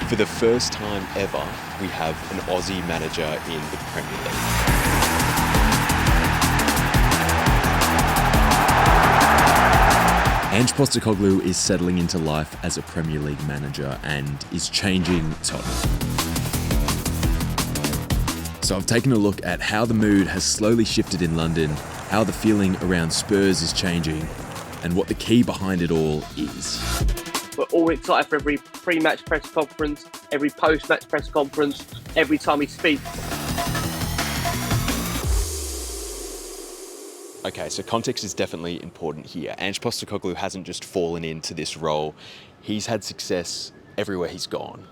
For the first time ever, we have an Aussie manager in the Premier League. Ange Postecoglou is settling into life as a Premier League manager and is changing Tottenham. So I've taken a look at how the mood has slowly shifted in London, how the feeling around Spurs is changing, and what the key behind it all is. We're all excited for every pre-match press conference, every post-match press conference, every time he speaks. Okay, so context is definitely important here. Ange Postecoglou hasn't just fallen into this role. He's had success everywhere he's gone.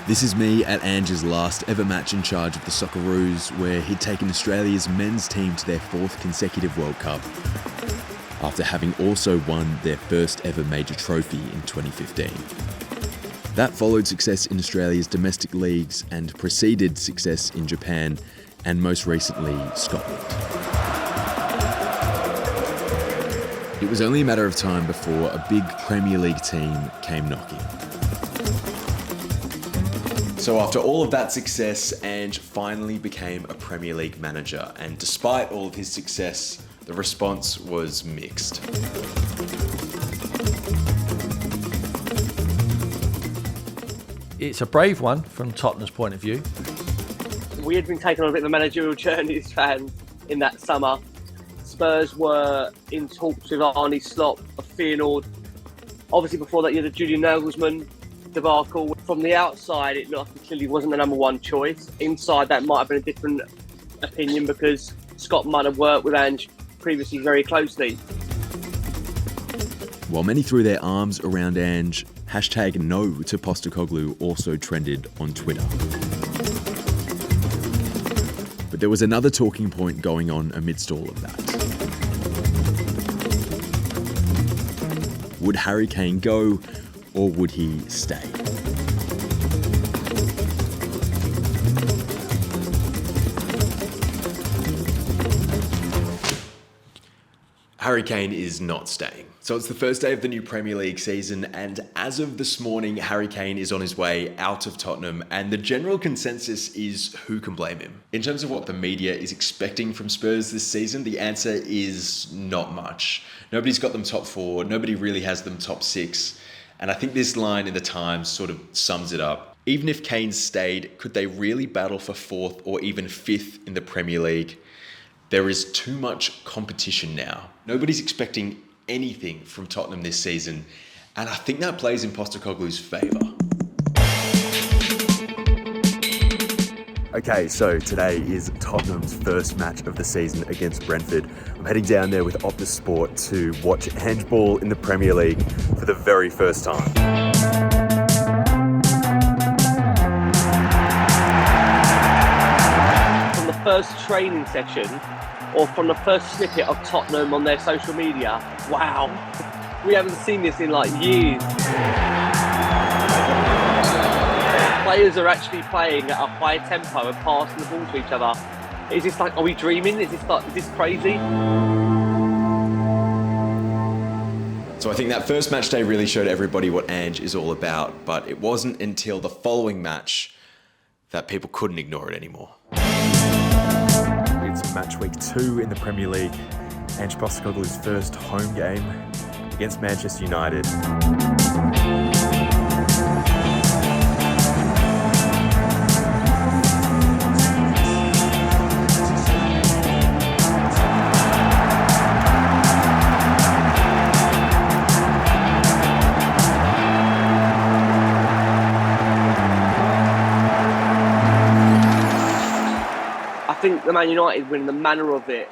This is me at Ange's last ever match in charge of the Socceroos, where he'd taken Australia's men's team to their 4th consecutive World Cup, after having also won their first ever major trophy in 2015. That followed success in Australia's domestic leagues and preceded success in Japan and most recently Scotland. It was only a matter of time before a big Premier League team came knocking. So after all of that success, Ange finally became a Premier League manager, and despite all of his success, the response was mixed. It's a brave one from Tottenham's point of view. We had been taking on a bit of a managerial journey as fans in that summer. Spurs were in talks with Arne Slot of Feyenoord. Obviously before that you had the Julian Nagelsmann debacle. From the outside it looked like he clearly wasn't the number one choice. Inside that might have been a different opinion because Scott might have worked with Ange previously very closely. While many threw their arms around Ange, #no to Postecoglou also trended on Twitter. But there was another talking point going on amidst all of that. Would Harry Kane go, or would he stay? Harry Kane is not staying. So it's the first day of the new Premier League season, and as of this morning, Harry Kane is on his way out of Tottenham, and the general consensus is who can blame him? In terms of what the media is expecting from Spurs this season, the answer is not much. Nobody's got them top 4, nobody really has them top 6, and I think this line in the Times sort of sums it up. Even if Kane stayed, could they really battle for 4th or even 5th in the Premier League? There is too much competition now. Nobody's expecting anything from Tottenham this season, and I think that plays in Postecoglou's favour. Okay, so today is Tottenham's first match of the season against Brentford. I'm heading down there with Optus Sport to watch Ange ball in the Premier League for the very first time. From the first training session, or from the first snippet of Tottenham on their social media, wow, we haven't seen this in like years. Players are actually playing at a high tempo and passing the ball to each other. Is this like, are we dreaming? Is this crazy? So I think that first match day really showed everybody what Ange is all about, but it wasn't until the following match that people couldn't ignore it anymore. It's match week 2 in the Premier League. Ange Postecoglou's first home game against Manchester United. I think the Man United win, the manner of it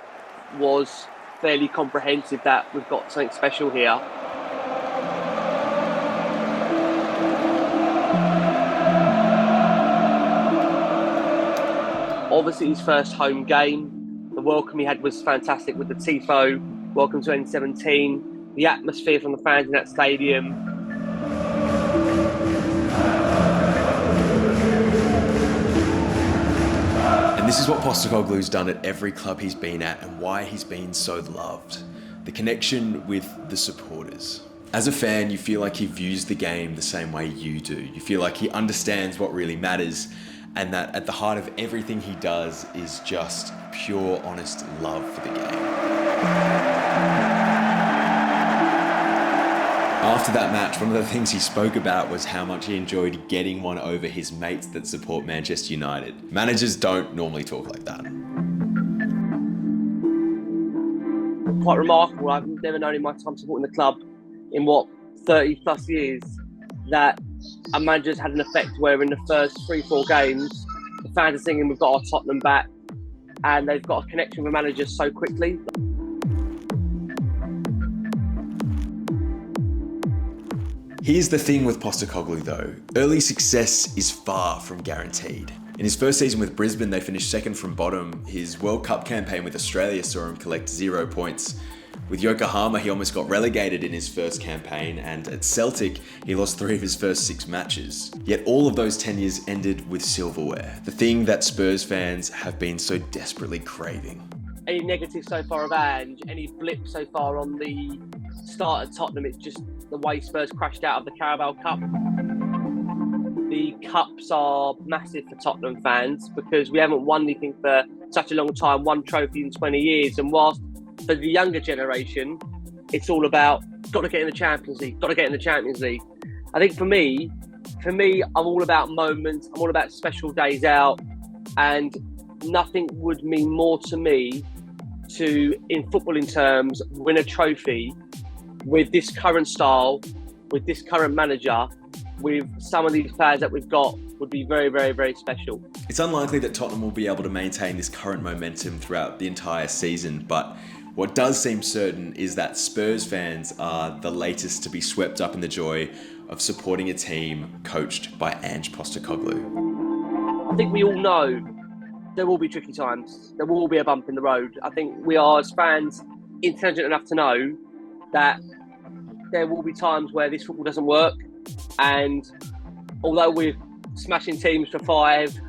was fairly comprehensive that we've got something special here. Obviously his first home game, the welcome he had was fantastic with the Tifo, welcome to N17, the atmosphere from the fans in that stadium. This is what Postecoglou's done at every club he's been at and why he's been so loved. The connection with the supporters. As a fan, you feel like he views the game the same way you do. You feel like he understands what really matters, and that at the heart of everything he does is just pure, honest love for the game. After that match, one of the things he spoke about was how much he enjoyed getting one over his mates that support Manchester United. Managers don't normally talk like that. Quite remarkable. I've never known in my time supporting the club in 30 plus years that a manager's had an effect where in the first 3-4 games the fans are singing we've got our Tottenham back, and they've got a connection with managers so quickly. Here's the thing with Postecoglou though, early success is far from guaranteed. In his first season with Brisbane, they finished second from bottom. His World Cup campaign with Australia saw him collect 0 points. With Yokohama, he almost got relegated in his first campaign, and at Celtic, he lost 3 of his first 6 matches. Yet all of those tenures ended with silverware, the thing that Spurs fans have been so desperately craving. Any negative so far of Ange, any blip so far on the start at Tottenham, it's just the way Spurs crashed out of the Carabao Cup. The cups are massive for Tottenham fans because we haven't won anything for such a long time, one trophy in 20 years. And whilst for the younger generation, it's all about, got to get in the Champions League, got to get in the Champions League. I think for me, I'm all about moments, I'm all about special days out, and nothing would mean more to me to, in footballing terms, win a trophy with this current style, with this current manager, with some of these players that we've got, would be very, very, very special. It's unlikely that Tottenham will be able to maintain this current momentum throughout the entire season, but what does seem certain is that Spurs fans are the latest to be swept up in the joy of supporting a team coached by Ange Postecoglou. I think we all know there will be tricky times. There will be a bump in the road. I think we are, as fans, intelligent enough to know that there will be times where this football doesn't work. And although we're smashing teams for 5,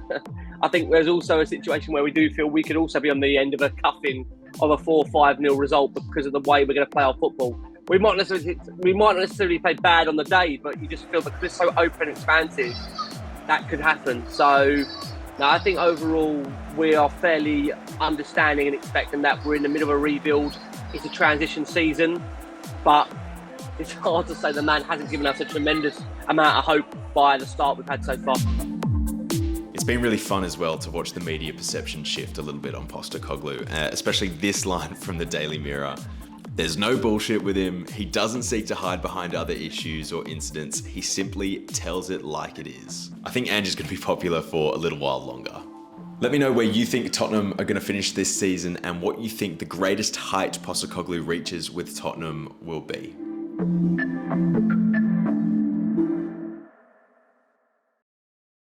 I think there's also a situation where we do feel we could also be on the end of a cuffing of a 4-5-0 result because of the way we're going to play our football. We might not necessarily play bad on the day, but you just feel that it's so open and expansive, that could happen. So no, I think overall we are fairly understanding and expecting that we're in the middle of a rebuild. It's a transition season, but it's hard to say the man hasn't given us a tremendous amount of hope by the start we've had so far. It's been really fun as well to watch the media perception shift a little bit on Postecoglou, especially this line from the Daily Mirror. There's no bullshit with him. He doesn't seek to hide behind other issues or incidents. He simply tells it like it is. I think Ange is going to be popular for a little while longer. Let me know where you think Tottenham are going to finish this season and what you think the greatest height Postecoglou reaches with Tottenham will be.